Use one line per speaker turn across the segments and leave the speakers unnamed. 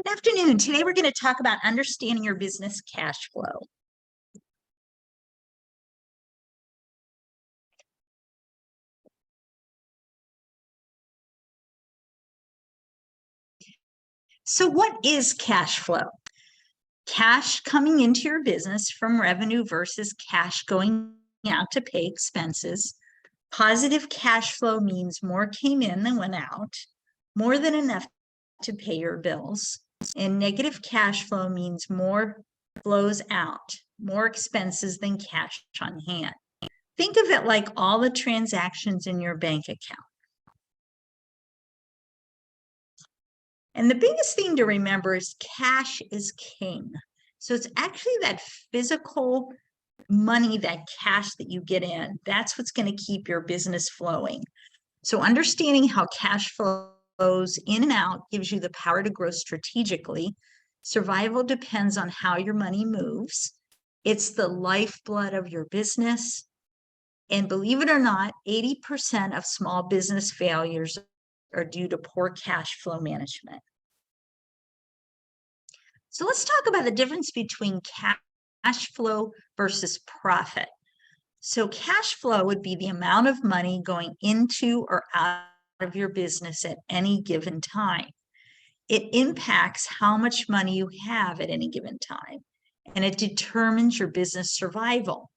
Good afternoon. Today we're going to talk about understanding your business cash flow. So what is cash flow? Cash coming into your business from revenue versus cash going out to pay expenses. Positive cash flow means more came in than went out, more than enough to pay your bills. And negative cash flow means more flows out, more expenses than cash on hand. Think of it like all the transactions in your bank account. And the biggest thing to remember is cash is king. So it's actually that physical money, that cash that you get in, that's what's going to keep your business flowing. So understanding how cash flows in and out gives you the power to grow strategically. Survival depends on how your money moves. It's the lifeblood of your business. And believe it or not, 80% of small business failures are due to poor cash flow management. So let's talk about the difference between cash flow versus profit. So cash flow would be the amount of money going into or out of your business at any given time. It impacts how much money you have at any given time, and it determines your business survival.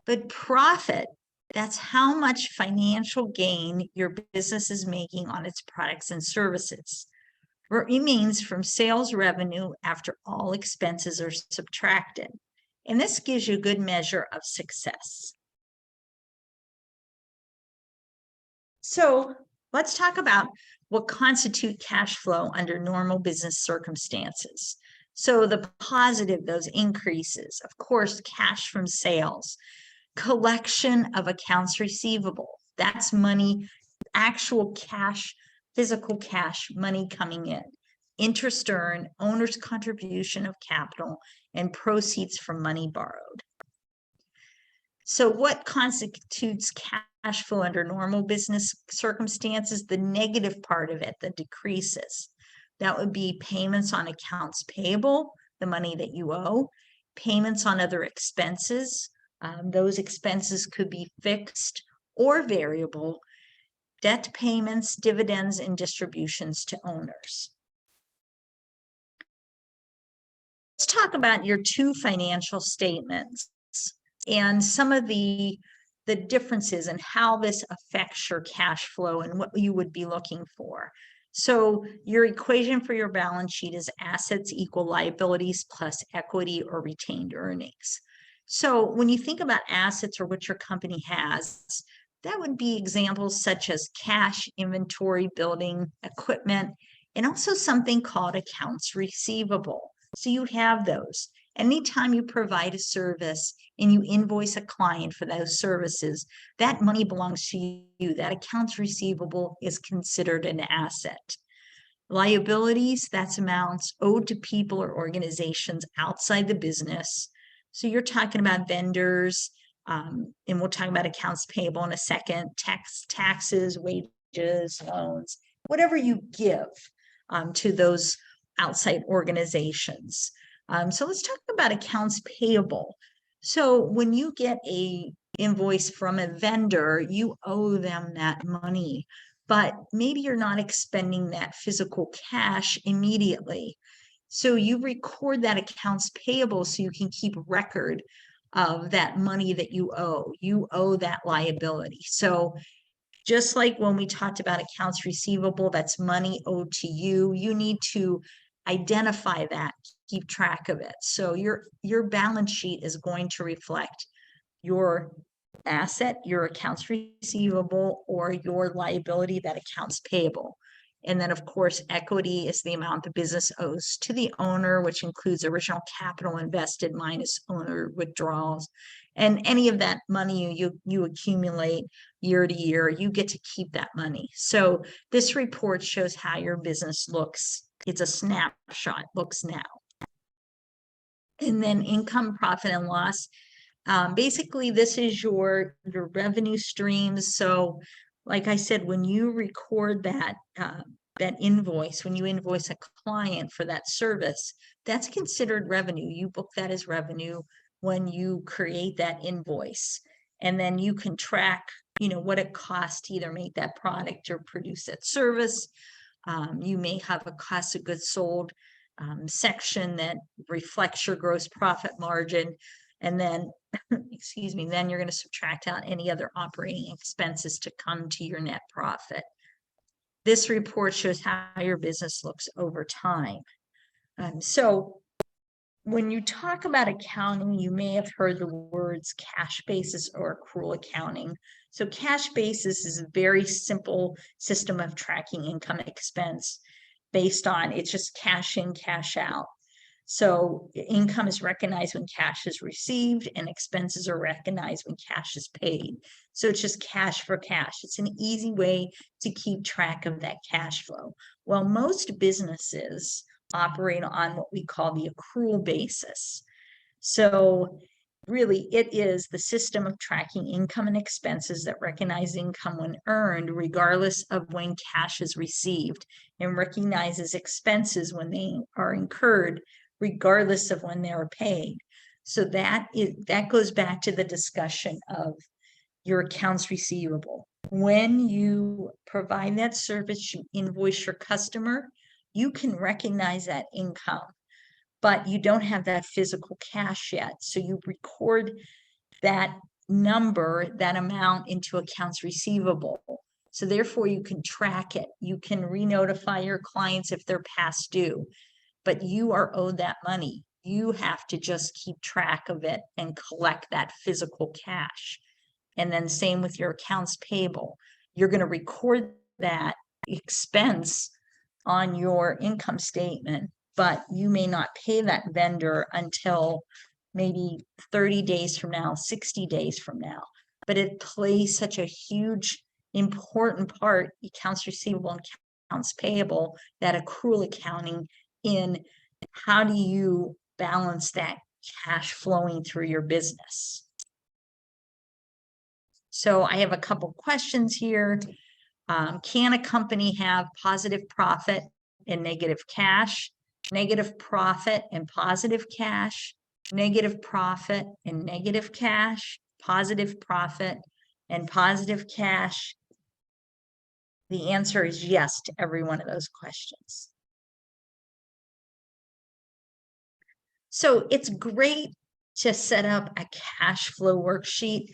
But profit, that's how much financial gain your business is making on its products and services. Remains from sales revenue after all expenses are subtracted. And this gives you a good measure of success. So let's talk about what constitutes cash flow under normal business circumstances. So the positive, those increases, of course, cash from sales, collection of accounts receivable, that's money, actual cash, physical cash, money coming in, interest earned, owner's contribution of capital, and proceeds from money borrowed. So what constitutes cash flow under normal business circumstances? The negative part of it, the decreases. That would be payments on accounts payable, the money that you owe, payments on other expenses. Those expenses could be fixed or variable, debt payments, dividends, and distributions to owners. Let's talk about your two financial statements and some of the differences and how this affects your cash flow and what you would be looking for. So your equation for your balance sheet is assets equal liabilities plus equity or retained earnings. So when you think about assets or what your company has, that would be examples such as cash, inventory, building, equipment, and also something called accounts receivable. So you have those. Anytime you provide a service and you invoice a client for those services, that money belongs to you. That accounts receivable is considered an asset. Liabilities, that's amounts owed to people or organizations outside the business. So you're talking about vendors, and we'll talk about accounts payable in a second, taxes, wages, loans, whatever you give to those outside organizations. So let's talk about accounts payable. So when you get a invoice from a vendor, you owe them that money, but maybe you're not expending that physical cash immediately. So you record that accounts payable so you can keep record of that money that you owe. You owe that liability. So just like when we talked about accounts receivable, that's money owed to you, you need to identify that, keep track of it. So your balance sheet is going to reflect your asset, your accounts receivable, or your liability, that accounts payable. And then, of course, equity is the amount the business owes to the owner, which includes original capital invested minus owner withdrawals. And any of that money you accumulate year to year, you get to keep that money. So this report shows how your business looks. It's a snapshot, looks now. And then income, profit, and loss. Basically, this is your revenue streams. So like I said, when you record that invoice, when you invoice a client for that service, that's considered revenue. You book that as revenue when you create that invoice. And then you can track, what it costs to either make that product or produce that service. You may have a cost of goods sold section that reflects your gross profit margin. And then, excuse me, then you're going to subtract out any other operating expenses to come to your net profit. This report shows how your business looks over time. So when you talk about accounting, you may have heard the words cash basis or accrual accounting. So cash basis is a very simple system of tracking income and expense based on, it's just cash in, cash out. So income is recognized when cash is received and expenses are recognized when cash is paid. So it's just cash for cash. It's an easy way to keep track of that cash flow. Well, most businesses operate on what we call the accrual basis. So really, it is the system of tracking income and expenses that recognize income when earned, regardless of when cash is received, and recognizes expenses when they are incurred, regardless of when they are paid. So that goes back to the discussion of your accounts receivable. When you provide that service, you invoice your customer, you can recognize that income, but you don't have that physical cash yet. So you record that number, that amount into accounts receivable. So therefore you can track it. You can re-notify your clients if they're past due, but you are owed that money. You have to just keep track of it and collect that physical cash. And then same with your accounts payable. You're going to record that expense on your income statement, but you may not pay that vendor until maybe 30 days from now, 60 days from now. But it plays such a huge, important part, accounts receivable and accounts payable, that accrual accounting in how do you balance that cash flowing through your business. So I have a couple questions here. Can a company have positive profit and negative cash, negative profit and positive cash, negative profit and negative cash, positive profit and positive cash? The answer is yes to every one of those questions. So it's great to set up a cash flow worksheet.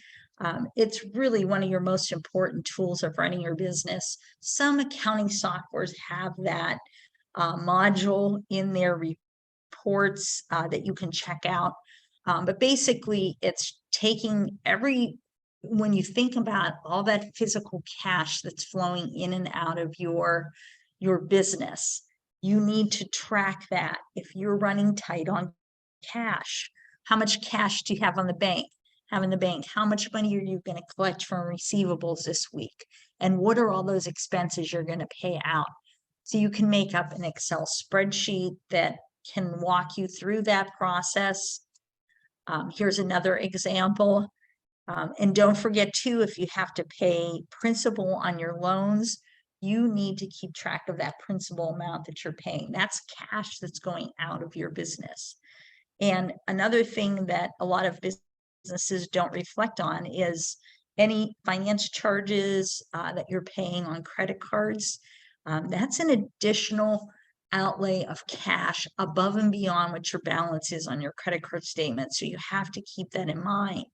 It's really one of your most important tools of running your business. Some accounting softwares have that module in their reports that you can check out. But basically, it's taking when you think about all that physical cash that's flowing in and out of your business, you need to track that. If you're running tight on cash, how much cash do you have in the bank? How much money are you going to collect from receivables this week? And what are all those expenses you're going to pay out? So you can make up an Excel spreadsheet that can walk you through that process. Here's another example. And don't forget too, if you have to pay principal on your loans, you need to keep track of that principal amount that you're paying. That's cash that's going out of your business. And another thing that a lot of businesses don't reflect on is any finance charges that you're paying on credit cards. That's an additional outlay of cash above and beyond what your balance is on your credit card statement. So you have to keep that in mind.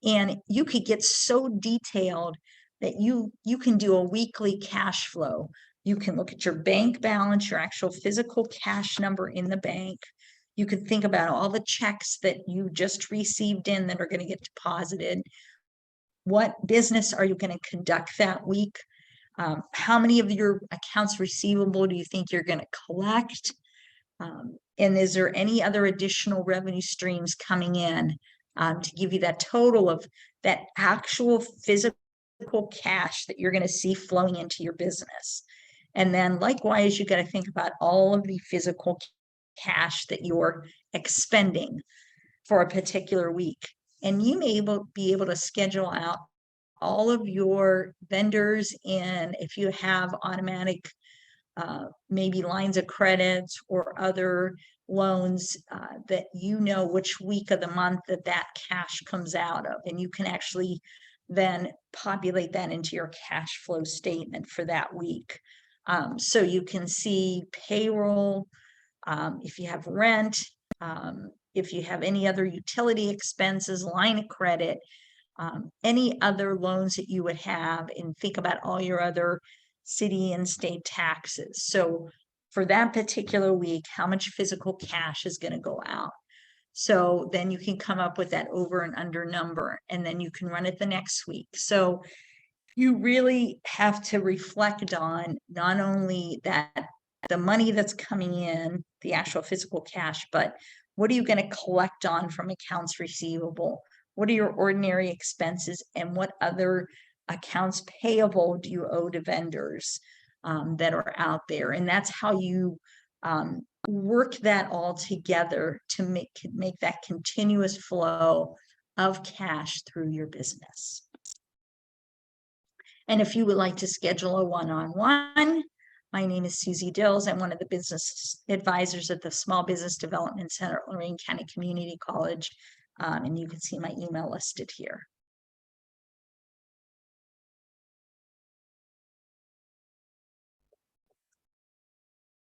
And you could get so detailed that you can do a weekly cash flow. You can look at your bank balance, your actual physical cash number in the bank. You could think about all the checks that you just received in that are going to get deposited. What business are you going to conduct that week? How many of your accounts receivable do you think you're going to collect? And is there any other additional revenue streams coming in to give you that total of that actual physical cash that you're going to see flowing into your business? And then likewise, you got to think about all of the physical cash that you're expending for a particular week. And you may be able to schedule out all of your vendors in, if you have automatic maybe lines of credits or other loans, that you know which week of the month that cash comes out of, and you can actually then populate that into your cash flow statement for that week. So you can see payroll, if you have rent, if you have any other utility expenses, line of credit, any other loans that you would have, and think about all your other city and state taxes. So for that particular week, how much physical cash is going to go out? So then you can come up with that over and under number, and then you can run it the next week. So you really have to reflect on not only that the money that's coming in, the actual physical cash, but what are you going to collect on from accounts receivable? What are your ordinary expenses, and what other accounts payable do you owe to vendors that are out there? And that's how you work that all together to make that continuous flow of cash through your business. And if you would like to schedule a one-on-one, my name is Susie Dills. I'm one of the business advisors at the Small Business Development Center at Lorain County Community College. And you can see my email listed here.